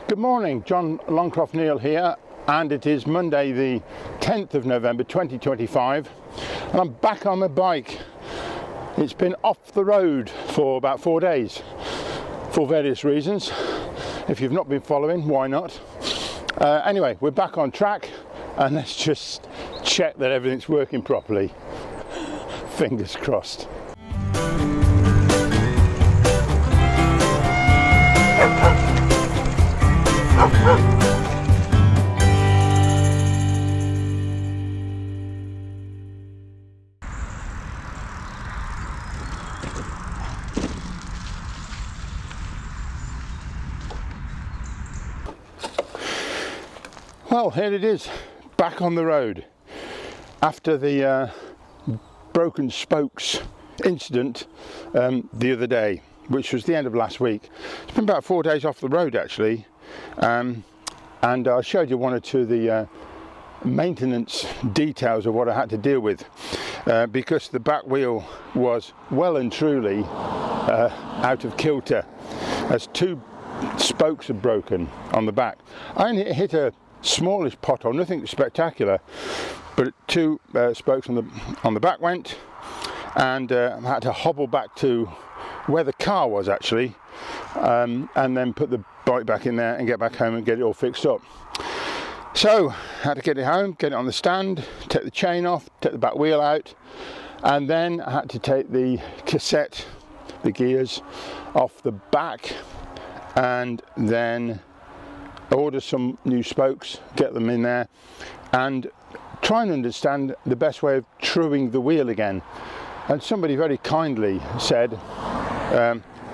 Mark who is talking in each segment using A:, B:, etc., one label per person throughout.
A: Good morning, John Longcroft-Neal here, and it is Monday the 10th of November 2025 and I'm back on my bike. It's been off the road for about 4 days for various reasons. If you've not been following, why not? Anyway, we're back on track and let's just check that everything's working properly. Fingers crossed. Well, here it is, back on the road after the broken spokes incident the other day, which was the end of last week. It's been about 4 days off the road actually, and I showed you one or two of the maintenance details of what I had to deal with because the back wheel was well and truly out of kilter as two spokes had broken on the back. I only hit a smallish pothole, nothing spectacular, but two spokes on the back went, and I had to hobble back to where the car was actually, and then put the bike back in there and get back home and get it all fixed up. So I had to get it home, get it on the stand, take the chain off, take the back wheel out, and then I had to take the cassette, the gears, off the back, and then order some new spokes, get them in there, and try and understand the best way of truing the wheel again. And somebody very kindly said,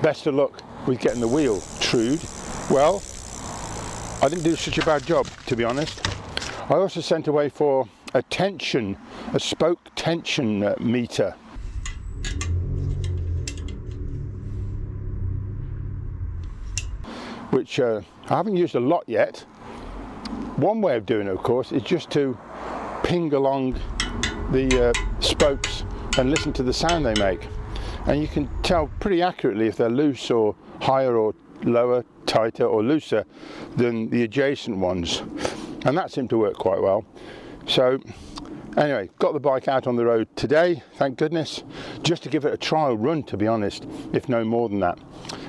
A: best of luck with getting the wheel trued. Well, I didn't do such a bad job, to be honest. I also sent away for a spoke tension meter. Which I haven't used a lot yet. One way of doing it, of course, is just to ping along the spokes and listen to the sound they make. And you can tell pretty accurately if they're loose or higher or lower, tighter or looser than the adjacent ones. And that seemed to work quite well. So anyway, got the bike out on the road today, thank goodness, just to give it a trial run, to be honest, if no more than that.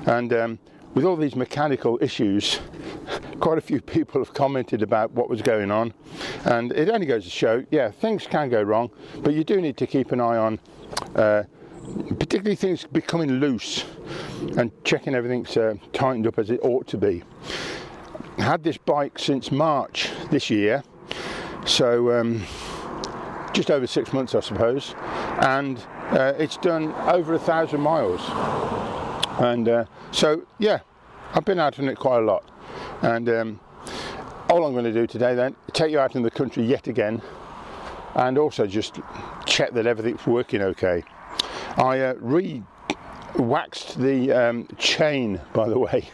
A: And with all these mechanical issues, quite a few people have commented about what was going on, and it only goes to show, yeah, things can go wrong, but you do need to keep an eye on particularly things becoming loose and checking everything's tightened up as it ought to be. I had this bike since March this year, so just over 6 months I suppose, and it's done over 1,000 miles. And so yeah, I've been out on it quite a lot, and all I'm going to do today then, take you out in the country yet again, and also just check that everything's working okay. I re-waxed the chain, by the way,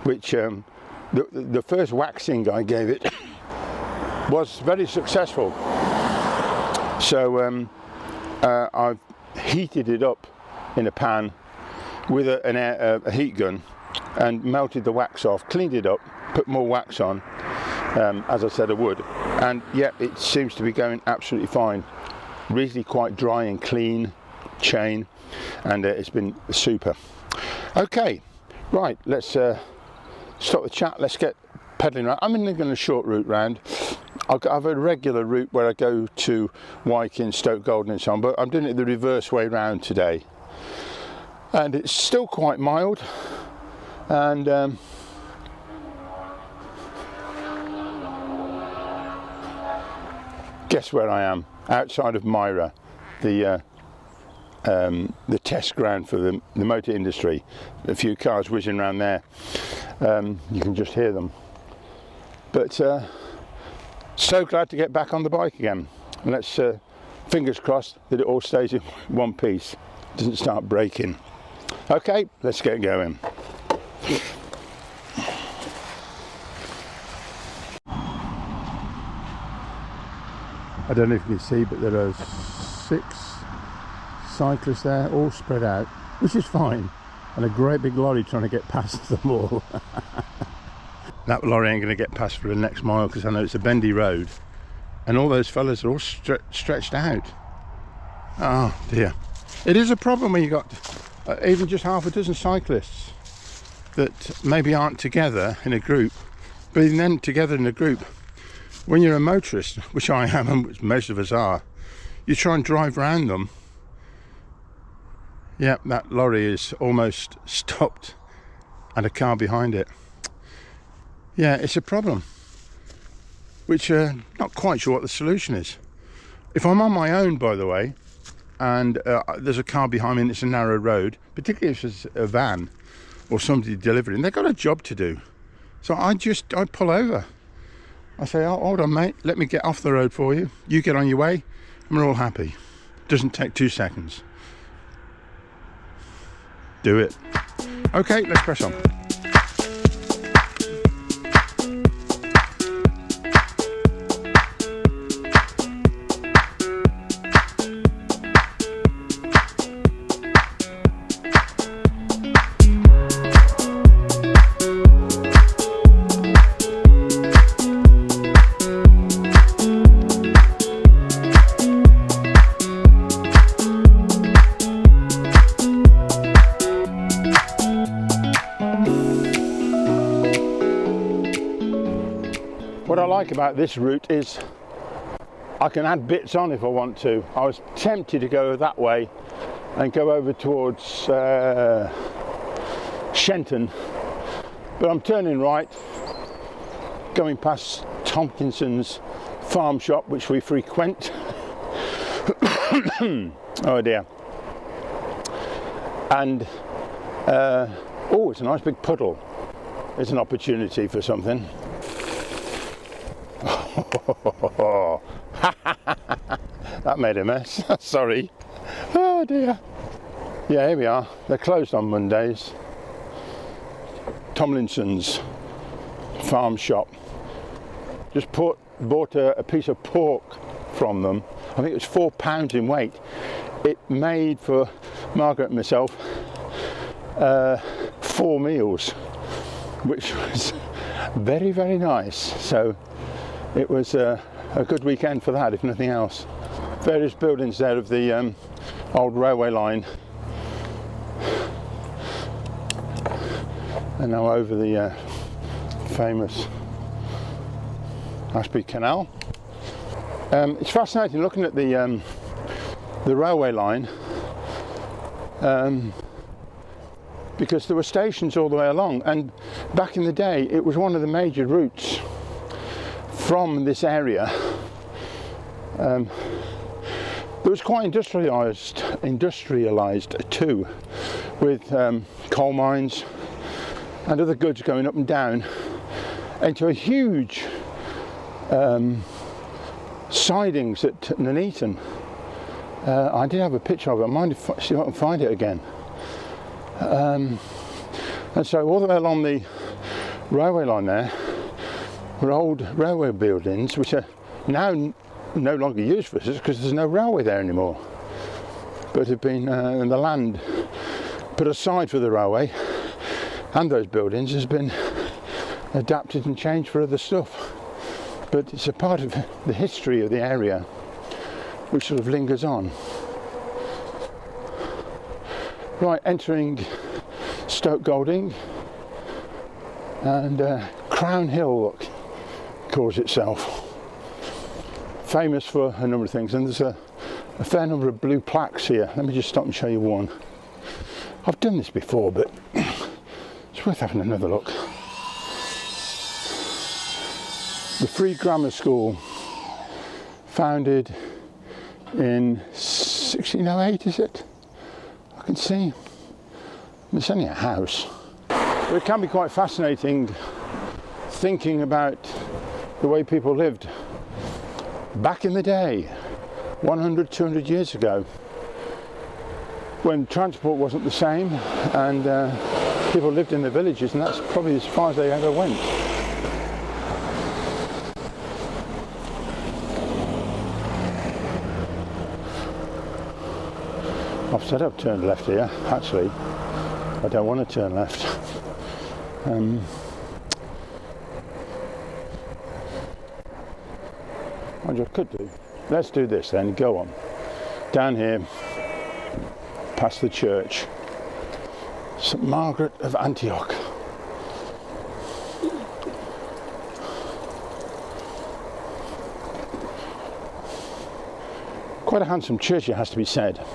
A: which the first waxing I gave it was very successful. So I've heated it up in a pan with a heat gun and melted the wax off, cleaned it up, put more wax on, as I said I would, and yeah, it seems to be going absolutely fine. Really quite dry and clean chain, and it's been super. Okay, right, let's stop the chat, let's get pedalling around. I'm going a short route round. I have a regular route where I go to Wyke, Stoke Golden and so on, but I'm doing it the reverse way round today. And it's still quite mild, and guess where I am? Outside of Myra, the test ground for the motor industry. A few cars whizzing around there. You can just hear them. But so glad to get back on the bike again. And let's fingers crossed that it all stays in one piece, doesn't start breaking. Okay, let's get going. I don't know if you can see, but there are 6 cyclists there, all spread out, which is fine, and a great big lorry trying to get past them all. that lorry ain't going to get past for the next mile because I know it's a bendy road, and all those fellas are all stretched out. Oh dear. It is a problem when you got even just half a dozen cyclists that maybe aren't together in a group, but even then together in a group, when you're a motorist, which I am and which most of us are, you try and drive around them. Yep, that lorry is almost stopped and a car behind it. Yeah, it's a problem, which not quite sure what the solution is. If I'm on my own, by the way, and there's a car behind me and it's a narrow road, particularly if it's a van or somebody delivering, they've got a job to do. So I pull over. I say, oh, hold on mate, let me get off the road for you. You get on your way and we're all happy. Doesn't take 2 seconds. Do it. Okay, let's press on. What I like about this route is I can add bits on if I want to. I was tempted to go that way and go over towards Shenton, but I'm turning right, going past Tompkinson's farm shop, which we frequent. Oh dear. And oh, it's a nice big puddle. It's an opportunity for something. That made a mess. Sorry. Oh dear. Yeah, here we are. They're closed on Mondays. Tomlinson's farm shop. Just bought a piece of pork from them. I think it was £4 in weight. It made for Margaret and myself 4 meals, which was very, very nice. So it was a good weekend for that, if nothing else. Various buildings there of the old railway line, and now over the famous Ashby Canal. It's fascinating looking at the railway line, because there were stations all the way along, and back in the day it was one of the major routes from this area. It was quite industrialised too, with coal mines and other goods going up and down into a huge sidings at Nuneaton. I did have a picture of it. I might see if I can find it again. And so all the way along the railway line there were old railway buildings, which are now no longer used for this because there's no railway there anymore, but have been and the land put aside for the railway, and those buildings has been adapted and changed for other stuff. But it's a part of the history of the area which sort of lingers on. Right, entering Stoke Golding, and Crown Hill, look, calls itself. Famous for a number of things, and there's a fair number of blue plaques here. Let me just stop and show you one. I've done this before, but it's worth having another look. The Free Grammar School, founded in 1608, is it? I can see. It's only a house. But it can be quite fascinating thinking about the way people lived back in the day, 100, 200 years ago, when transport wasn't the same, and people lived in the villages, and that's probably as far as they ever went. I've said I've turned left here. Actually, I don't want to turn left. What I could do, let's do this then, go on. Down here, past the church, St Margaret of Antioch. Quite a handsome church, it has to be said,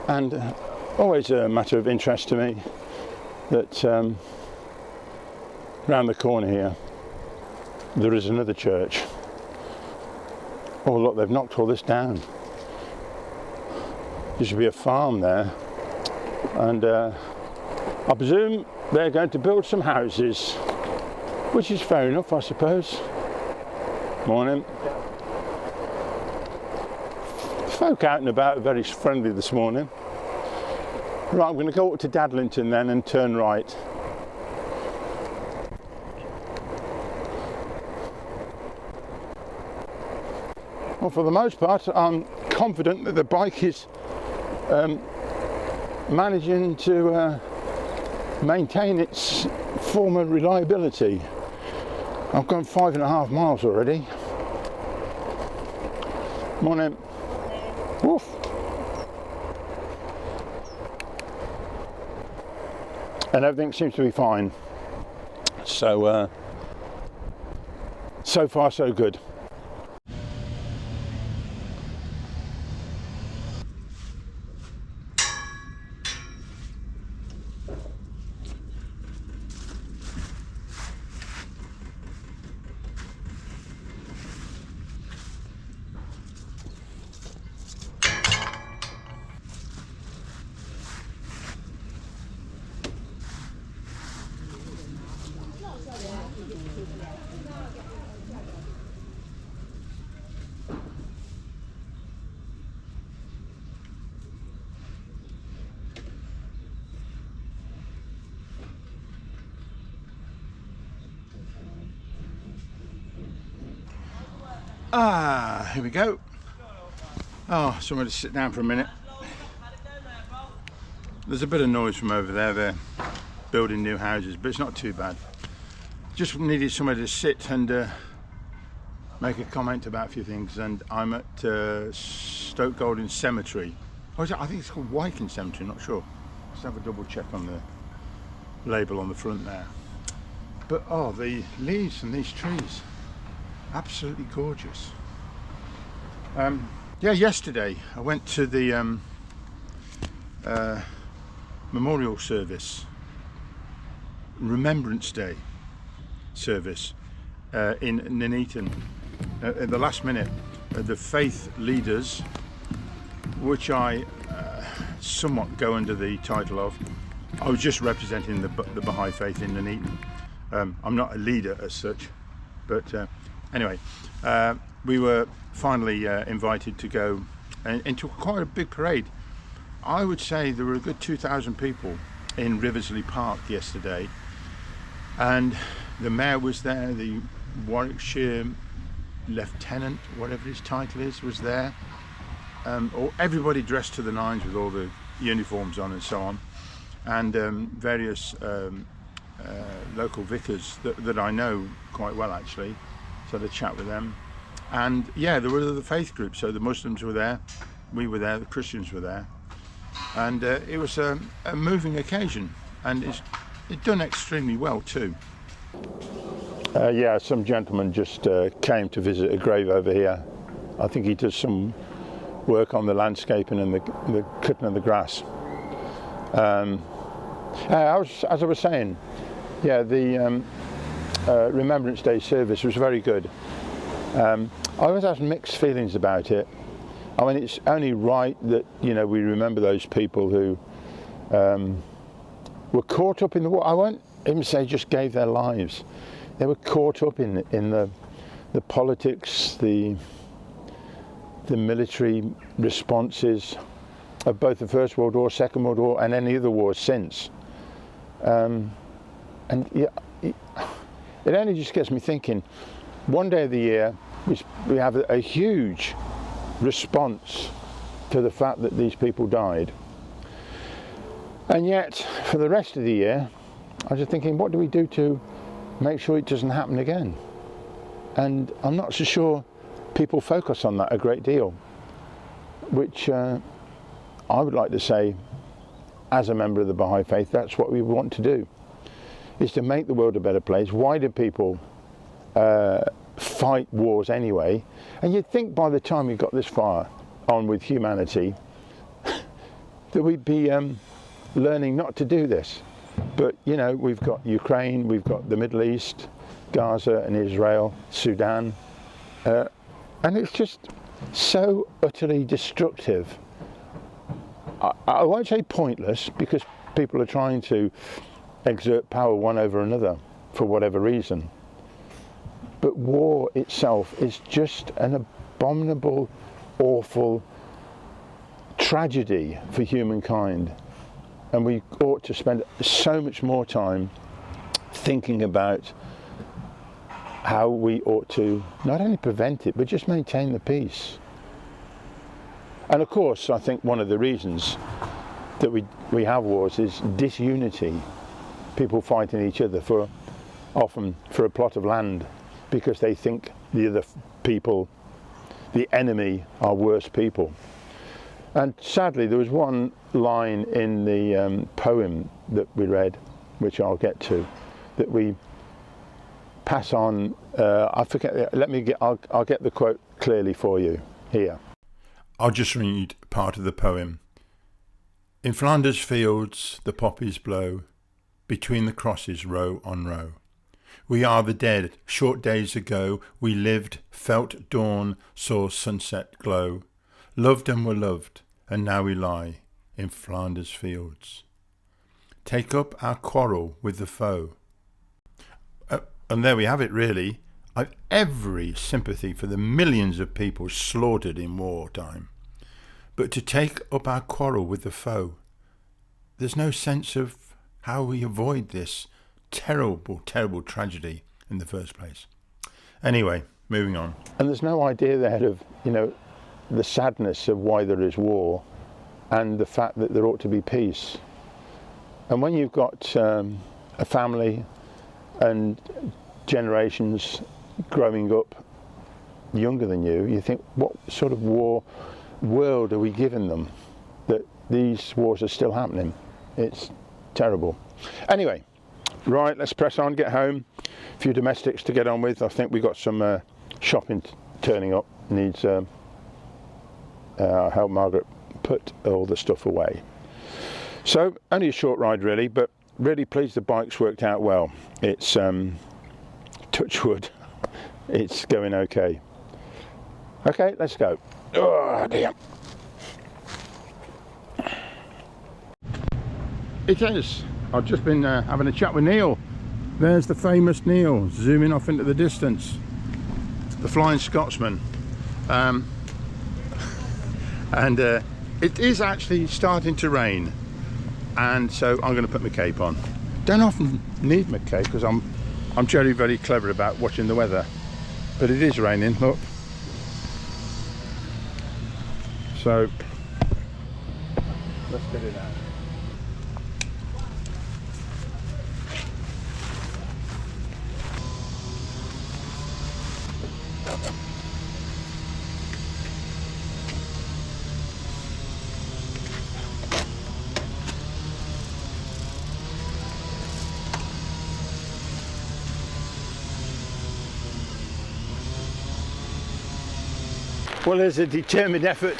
A: and always a matter of interest to me that round the corner here there is another church. Oh look, they've knocked all this down. There should be a farm there, and I presume they're going to build some houses, which is fair enough, I suppose. Morning. Folk out and about are very friendly this morning. Right, I'm going to go up to Dadlington then and turn right. Well, for the most part, I'm confident that the bike is managing to maintain its former reliability. I've gone 5.5 miles already. Morning. Woof. And everything seems to be fine. So, so far so good. Here we go. Oh, somewhere to sit down for a minute. There's a bit of noise from over there. They're building new houses, but it's not too bad. Just needed somewhere to sit and make a comment about a few things. And I'm at Stoke Golding Cemetery. Oh, I think it's called Wyken Cemetery, not sure. Let's have a double check on the label on the front there. But oh, the leaves from these trees, absolutely gorgeous. Yeah, yesterday I went to the memorial service, Remembrance Day service in Nuneaton. At the last minute, the faith leaders, which I somewhat go under the title of, I was just representing the Baha'i faith in Nuneaton. I'm not a leader as such, but anyway, we were finally invited to go into quite a big parade. I would say there were a good 2,000 people in Riversley Park yesterday, and the mayor was there, the Warwickshire lieutenant, whatever his title is, was there. Everybody dressed to the nines with all the uniforms on and so on, and various local vicars that I know quite well actually, so I had a chat with them. And yeah, there were other faith groups, so the Muslims were there, we were there, the Christians were there, and it was a moving occasion, and it's done extremely well too. Yeah, some gentleman just came to visit a grave over here. I think he does some work on the landscaping and the cutting of the grass. As I was saying, yeah, the Remembrance Day service was very good. I always have mixed feelings about it. I mean, it's only right that, you know, we remember those people who were caught up in the war. I won't even say just gave their lives. They were caught up in the politics, the military responses of both the First World War, Second World War, and any other wars since. And yeah, it only just gets me thinking. One day of the year, we have a huge response to the fact that these people died, and yet for the rest of the year, I was just thinking, what do we do to make sure it doesn't happen again? And I'm not so sure people focus on that a great deal, which I would like to say, as a member of the Baha'i faith, that's what we want to do, is to make the world a better place. Why do people fight wars anyway? And you'd think by the time we got this far on with humanity that we'd be learning not to do this. But you know, we've got Ukraine, we've got the Middle East, Gaza and Israel, Sudan, and it's just so utterly destructive. I won't say pointless, because people are trying to exert power one over another for whatever reason. But war itself is just an abominable, awful tragedy for humankind. And we ought to spend so much more time thinking about how we ought to not only prevent it, but just maintain the peace. And of course, I think one of the reasons that we have wars is disunity. People fighting each other often for a plot of land, because they think the other people, the enemy, are worse people. And sadly, there was one line in the poem that we read, which I'll get to, that we pass on. I forget. I'll get the quote clearly for you here.
B: I'll just read part of the poem. In Flanders fields the poppies blow, between the crosses row on row. We are the dead. Short days ago we lived, felt dawn, saw sunset glow, loved and were loved, and now we lie in Flanders fields. Take up our quarrel with the foe. And there we have it, really. I've every sympathy for the millions of people slaughtered in wartime. But to take up our quarrel with the foe, there's no sense of how we avoid this terrible, terrible tragedy in the first place. Anyway, moving on.
A: And there's no idea there of, you know, the sadness of why there is war and the fact that there ought to be peace. And when you've got a family and generations growing up younger than you, you think, what sort of world are we giving them that these wars are still happening? It's terrible. Anyway, right, let's press on, get home. A few domestics to get on with. I think we've got some shopping turning up. Needs help Margaret put all the stuff away. So only a short ride really, but really pleased the bike's worked out well. It's touch wood, it's going okay. Okay, let's go. Oh dear. It is. I've just been having a chat with Neal. There's the famous Neal zooming off into the distance, the Flying Scotsman. And it is actually starting to rain, and so I'm going to put my cape on. Don't often need my cape because I'm generally very clever about watching the weather, but it is raining, look. So let's get it out. Well, there's a determined effort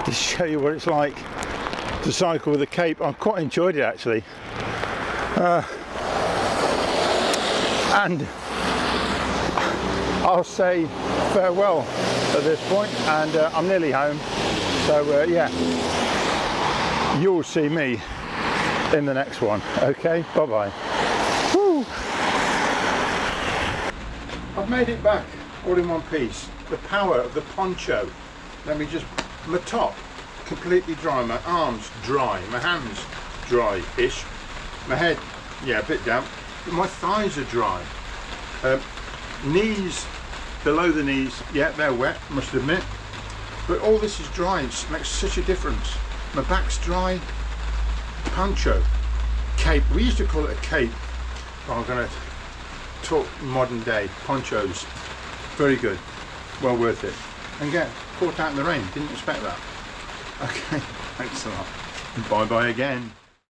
A: to show you what it's like to cycle with a cape. I quite enjoyed it actually. And I'll say farewell at this point, and I'm nearly home. So yeah, you'll see me in the next one. Okay, bye-bye. Woo. I've made it back all in one piece. The power of the poncho. Let me just, my top completely dry, my arms dry, my hands dry-ish, my head, yeah, a bit damp, but my thighs are dry. Knees, below the knees, yeah, they're wet, must admit, but all this is dry. It makes such a difference. My back's dry. Poncho, cape, we used to call it a cape, but I'm going to talk modern day. Ponchos, very good. well worth it. And get caught out in the rain, didn't expect that. Okay, thanks a lot. Bye bye again.